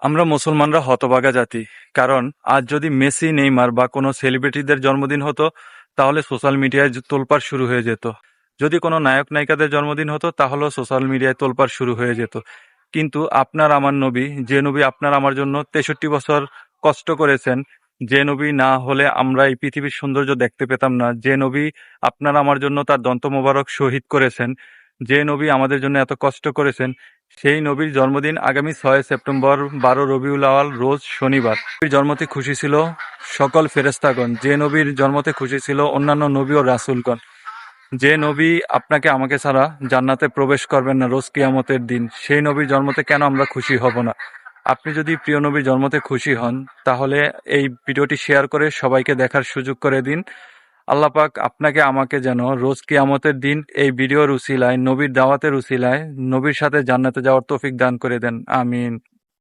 আমরা মুসলমানরা হতভাগা জাতি। কারণ আজ যদি মেসি, নেইমার বা কোনো সেলিব্রিটিদের জন্মদিন হতো, তাহলে সোশ্যাল মিডিয়ায় তোলপাড় শুরু হয়ে যেত। যদি কোনো নায়ক নায়িকাদের জন্মদিন হতো, তাহলেও সোশ্যাল মিডিয়ায় তোলপাড় শুরু হয়ে যেত। কিন্তু আপনার আমার নবী, যে নবী আপনার আমার জন্য 63 বছর কষ্ট করেছেন, যে নবী না হলে আমরা এই পৃথিবীর সৌন্দর্য দেখতে পেতাম না, যে নবী আপনার আমার জন্য তার দন্ত মোবারক শহীদ করেছেন, যে নবী আমাদের জন্য এত কষ্ট করেছেন, সেই নবীর জন্মদিন আগামী 6 সেপ্টেম্বর 12 রবিউল আওয়াল রোজ শনিবার। নবীর জন্মতে খুশি ছিল সকল ফেরেশতাগণ, যে নবীর জন্মতে খুশি ছিল অন্যান্য নবী ও রাসূলগণ, যে নবী আপনাকে আমাকে ছাড়া জান্নাতে প্রবেশ করবেন না রোজ কিয়ামতের দিন, সেই নবীর জন্মতে কেন আমরা খুশি হব না? আপনি যদি প্রিয় নবীর জন্মতে খুশি হন, তাহলে এই ভিডিওটি শেয়ার করে সবাইকে দেখার সুযোগ করে দিন। আল্লাহ পাক আপনাকে আমাকে যেন রোজ কিয়ামতের দিন এই ভিডিওর উসিলায়, নবীর দাওয়াতের উসিলায় নবীর সাথে জান্নাতে যাওয়ার তৌফিক দান করে দেন। আমিন।